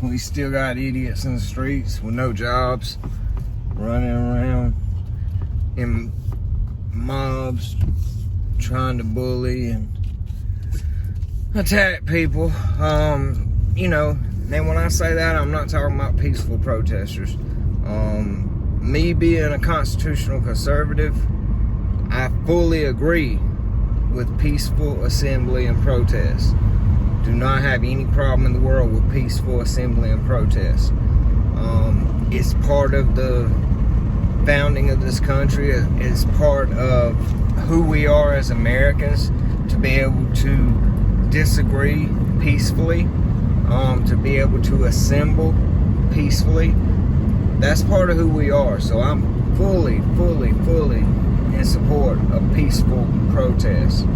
We still got idiots in the streets with no jobs, running around in mobs, trying to bully and attack people. And when I say that, I'm not talking about peaceful protesters. Me being a constitutional conservative, I fully agree with peaceful assembly and protest. Do not have any problem in the world with peaceful assembly and protest. It's part of the founding of this country. It's part of who we are as Americans, to be able to disagree peacefully, to be able to assemble peacefully. That's part of who we are. So I'm fully in support of peaceful protest.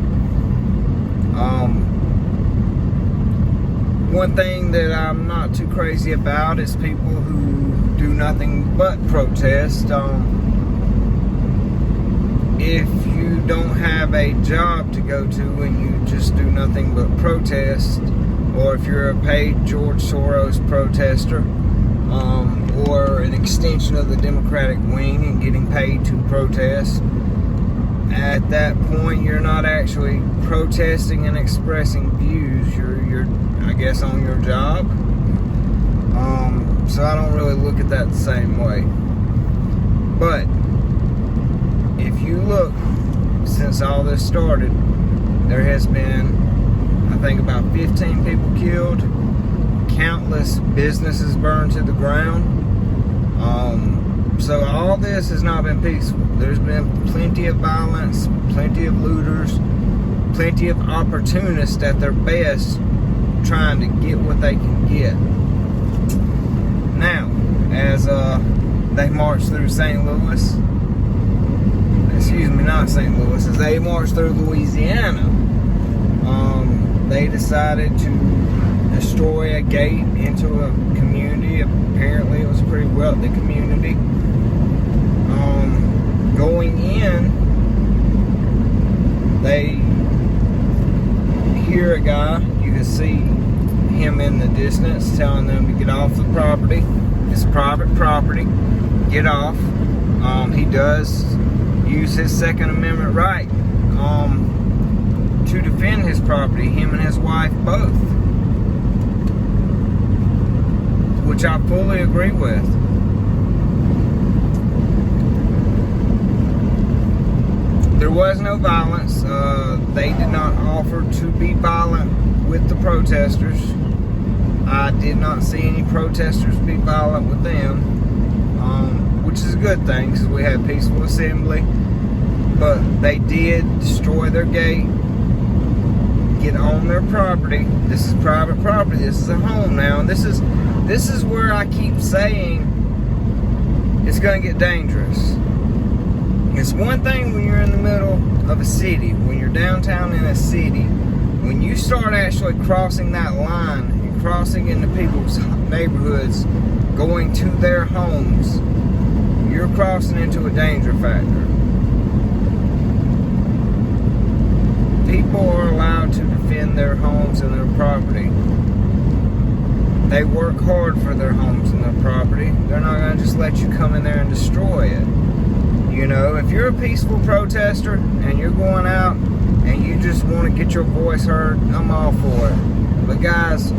One thing that I'm not too crazy about is people who do nothing but protest. If you don't have a job to go to and you just do nothing but protest, or if you're a paid George Soros protester, or an extension of the Democratic wing and getting paid to protest, at that point you're not actually protesting and expressing views. You're I guess on your job. So I don't really look at that the same way. But if you look, since all this started, there has been, I think, about 15 people killed, countless businesses burned to the ground. So all this has not been peaceful. There's been plenty of violence, plenty of looters, plenty of opportunists at their best, trying to get what they can get. Now, as they march through St. Louis, not St. Louis, as they marched through Louisiana, they decided to destroy a gate into a community. Apparently it was a pretty wealthy community. Going in, they hear a guy, you can see him in the distance, telling them to get off the property. It's private property, get off. He does use his Second Amendment right to defend his property, him and his wife both, which I fully agree with. There was no violence. They did not offer to be violent with the protesters. I did not see any protesters be violent with them, which is a good thing because we had peaceful assembly. But they did destroy their gate, get on their property. This is private property. This is a home now, and this is where I keep saying it's going to get dangerous. It's one thing when you're in the middle of a city, when you're downtown in a city, when you start actually crossing that line and crossing into people's neighborhoods, going to their homes, you're crossing into a danger factor. People are allowed to defend their homes and their property. They work hard for their homes and their property. They're not going to just let you come in there and destroy it. You know, if you're a peaceful protester and you're going out and you just want to get your voice heard, I'm all for it. But guys,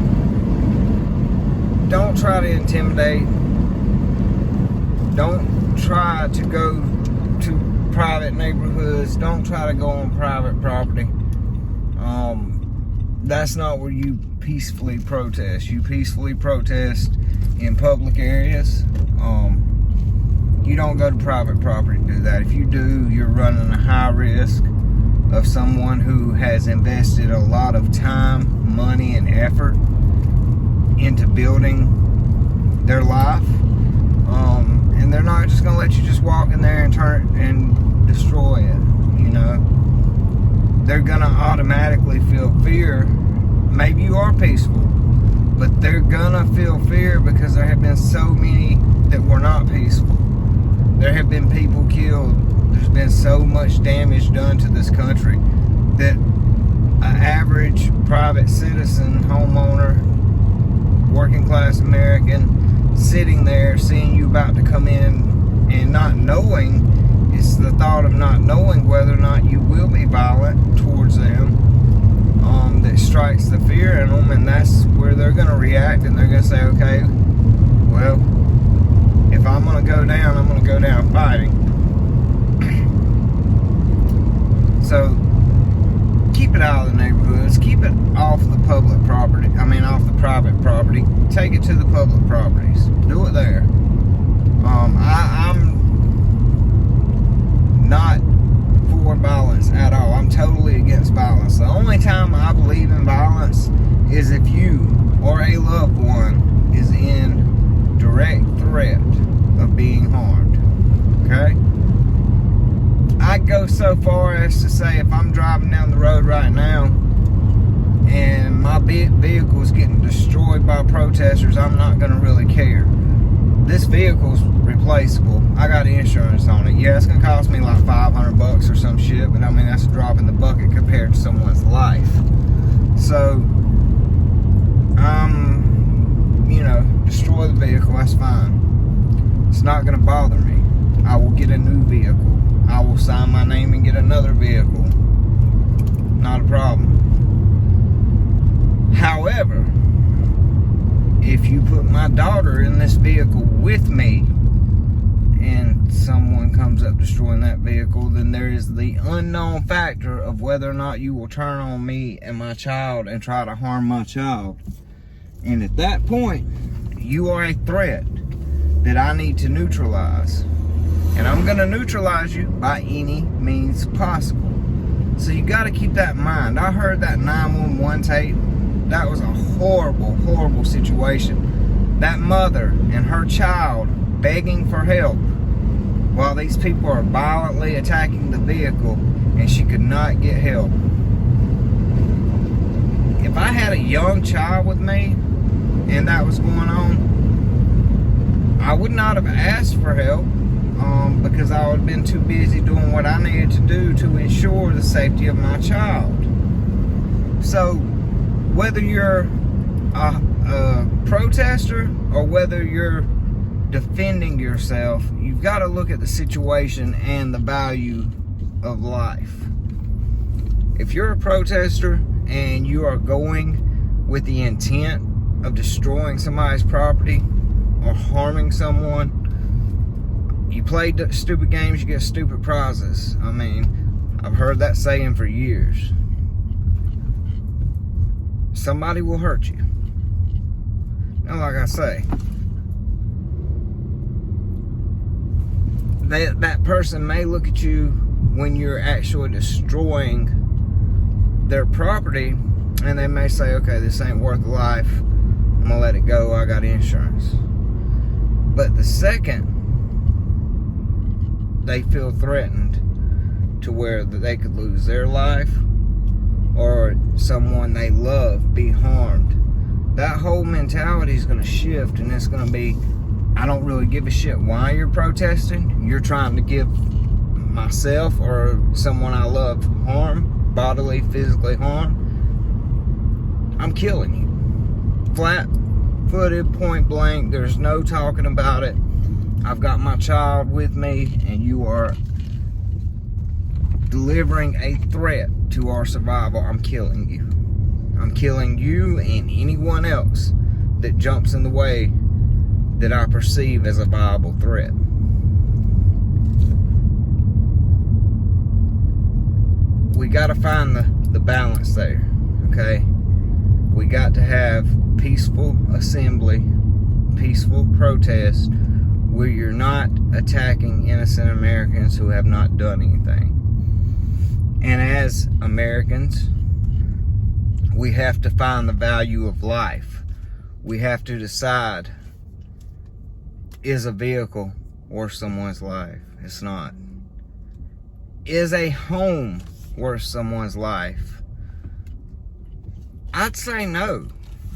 don't try to intimidate. Don't try to go to private neighborhoods. Don't try to go on private property. That's not where you peacefully protest. You peacefully protest in public areas. You don't go to private property to do that. If you do, you're running a high risk of someone who has invested a lot of time, money, and effort into building their life. And they're not just going to let you just walk in there and turn and destroy it, you know. They're going to automatically feel fear. Maybe you are peaceful, but they're going to feel fear because there have been so many that were not peaceful. There have been people killed. There's been so much damage done to this country that an average private citizen, homeowner, working class American, sitting there seeing you about to come in and not knowing. It's the thought of not knowing whether or not you will be violent towards them that strikes the fear in them, and that's where they're going to react, and they're going to say, okay, well, if I'm going to go down, I'm going to go down fighting. So keep it out of the neighborhoods, keep it off the public property, off the private property, take it to the public properties, do it there. I'm not for violence at all. I'm totally against violence. The only time I believe in violence is if you or a loved one is in direct threat of being harmed. Okay? I'd go so far as to say if I'm driving down the road right now and my vehicle is getting destroyed by protesters, I'm not going to really care. This vehicle's replaceable. I got insurance on it. Yeah, it's going to cost me like $500 or some shit, but that's a drop in the bucket compared to someone's life. So, destroy the vehicle, that's fine. It's not going to bother me. I will get a new vehicle. I will sign my name and get another vehicle. Not a problem. However, if you put my daughter in this vehicle with me and someone comes up destroying that vehicle, then there is the unknown factor of whether or not you will turn on me and my child and try to harm my child. And at that point, you are a threat that I need to neutralize. And I'm going to neutralize you by any means possible. So you got to keep that in mind. I heard that 911 tape. That was a horrible, horrible situation. That mother and her child begging for help while these people are violently attacking the vehicle, and she could not get help. If I had a young child with me and that was going on, I would not have asked for help because I would have been too busy doing what I needed to do to ensure the safety of my child. So whether you're a protester or whether you're defending yourself, you've got to look at the situation and the value of life. If you're a protester and you are going with the intent of destroying somebody's property or harming someone, you play stupid games, you get stupid prizes. I've heard that saying for years. Somebody will hurt you. Now, like I say, that person may look at you when you're actually destroying their property, and they may say, okay, this ain't worth the life, I'm gonna let it go, I got insurance. But the second they feel threatened to where they could lose their life or someone they love be harmed, that whole mentality is going to shift, and it's going to be, I don't really give a shit why you're protesting. You're trying to give myself or someone I love harm, bodily, physically harm. I'm killing you. Flat-footed, point blank. There's no talking about it. I've got my child with me, and you are delivering a threat to our survival. I'm killing you. I'm killing you and anyone else that jumps in the way that I perceive as a viable threat. We got to find the balance there, okay? We got to have peaceful assembly, peaceful protest, where you're not attacking innocent Americans who have not done anything. And as Americans, we have to find the value of life. We have to decide, is a vehicle worth someone's life? It's not. Is a home worth someone's life? I'd say no.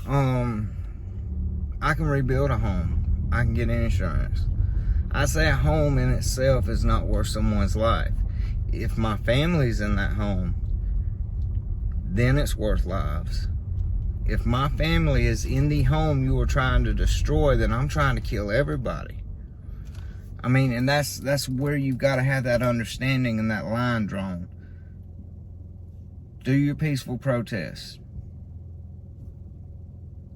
I can rebuild a home. I can get insurance. I say a home in itself is not worth someone's life. If my family's in that home, then it's worth lives. If my family is in the home you are trying to destroy, then I'm trying to kill everybody. I mean, and that's where you've got to have that understanding and that line drawn. Do your peaceful protest.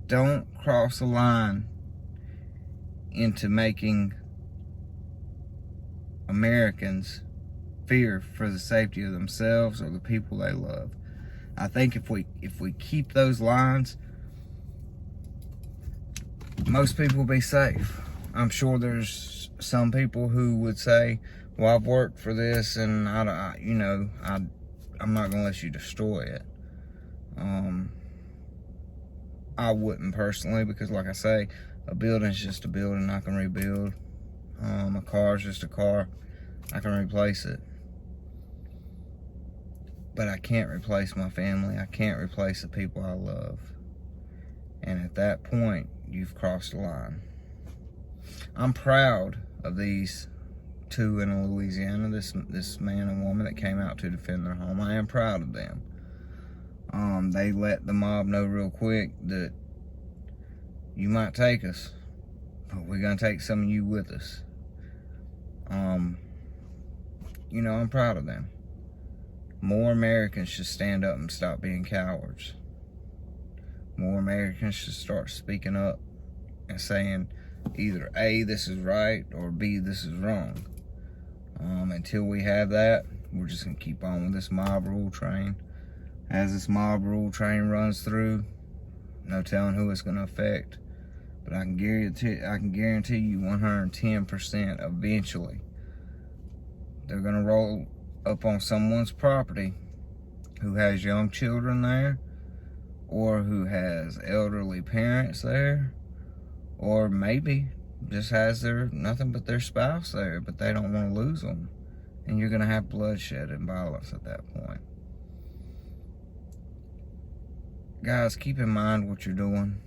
Don't cross the line into making Americans fear for the safety of themselves or the people they love. I think if we keep those lines, most people will be safe. I'm sure there's some people who would say, well, I've worked for this and I'm not gonna let you destroy it. I wouldn't personally, because like I say, a building's just a building I can rebuild. A car's just a car, I can replace it. But I can't replace my family. I can't replace the people I love. And at that point, you've crossed the line. I'm proud of these two in Louisiana, this man and woman that came out to defend their home. I am proud of them. They let the mob know real quick that you might take us, but we're gonna take some of you with us. I'm proud of them. More Americans should stand up and stop being cowards. More Americans should start speaking up and saying either A, this is right, or B, this is wrong. Until we have that, we're just gonna keep on with this mob rule train. As this mob rule train runs through, no telling who it's gonna affect. But I can guarantee you 110% eventually they're gonna roll up on someone's property who has young children there, or who has elderly parents there, or maybe just has nothing but their spouse there, but they don't want to lose them. And you're gonna have bloodshed and violence at that point. Guys, keep in mind what you're doing.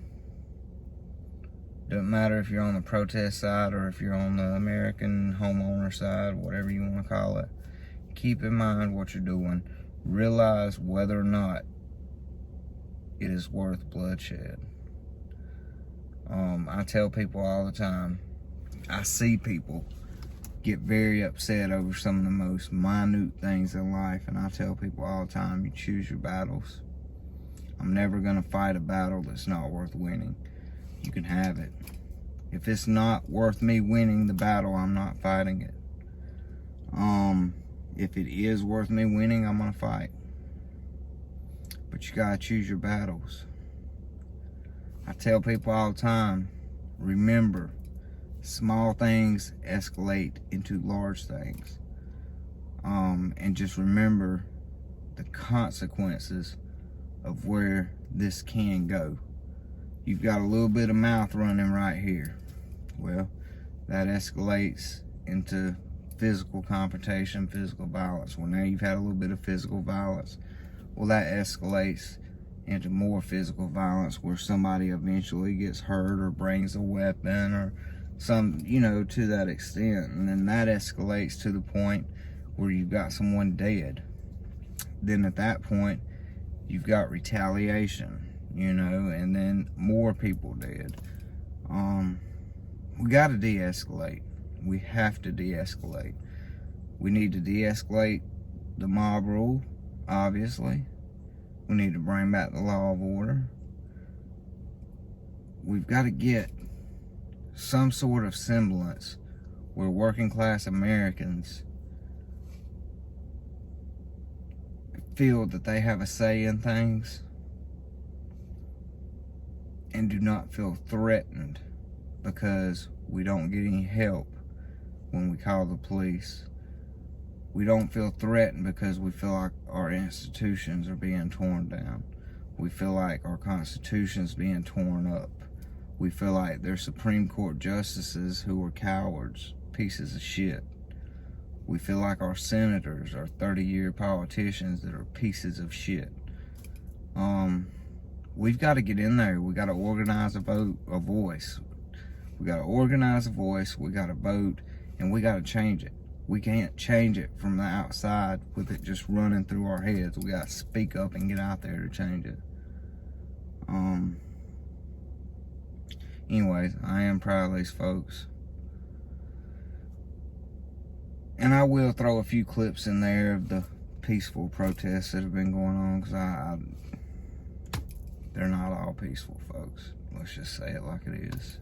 Doesn't matter if you're on the protest side or if you're on the American homeowner side, whatever you want to call it. Keep in mind what you're doing. Realize whether or not it is worth bloodshed. I tell people all the time, I see people get very upset over some of the most minute things in life, and I tell people all the time, you choose your battles. I'm never gonna fight a battle that's not worth winning. You can have it. If it's not worth me winning the battle, I'm not fighting it. If it is worth me winning, I'm gonna fight. But you gotta choose your battles. I tell people all the time, remember, small things escalate into large things. And just remember the consequences of where this can go. You've got a little bit of mouth running right here. Well, that escalates into physical confrontation, physical violence. Well, now you've had a little bit of physical violence. Well, that escalates into more physical violence where somebody eventually gets hurt or brings a weapon or some, to that extent. And then that escalates to the point where you've got someone dead. Then at that point, you've got retaliation, and then more people dead. We got to de-escalate. We have to de-escalate. We need to de-escalate the mob rule, obviously. We need to bring back the law of order. We've got to get some sort of semblance where working class Americans feel that they have a say in things and do not feel threatened because we don't get any help when we call the police. We don't feel threatened because we feel like our institutions are being torn down. We feel like our Constitution's being torn up. We feel like there's Supreme Court justices who are cowards, pieces of shit. We feel like our senators are 30-year politicians that are pieces of shit. We've got to get in there. We got to organize a voice. We got to organize a voice. We got to vote, and we got to change it. We can't change it from the outside with it just running through our heads. We got to speak up and get out there to change it. Anyways, I am proud of these folks. And I will throw a few clips in there of the peaceful protests that have been going on, because they're not all peaceful, folks. Let's just say it like it is.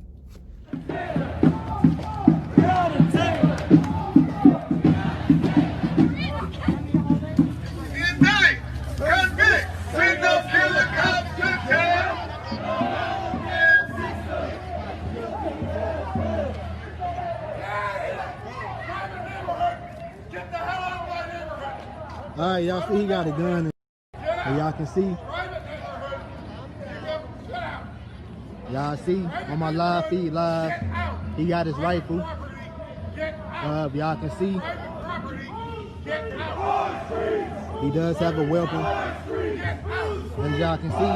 All right, y'all see he got a gun, and y'all can see. Y'all see on my live feed, he got his rifle. Y'all can see he does have a weapon. As y'all can see,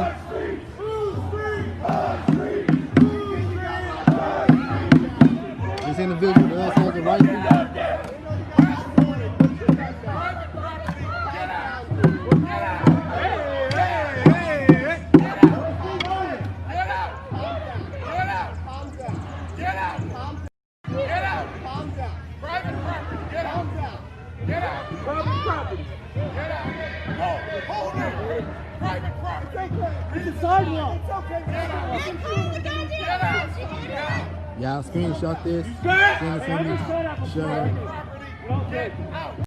this individual does have a rifle. Y'all screenshot this, send it to me, share it.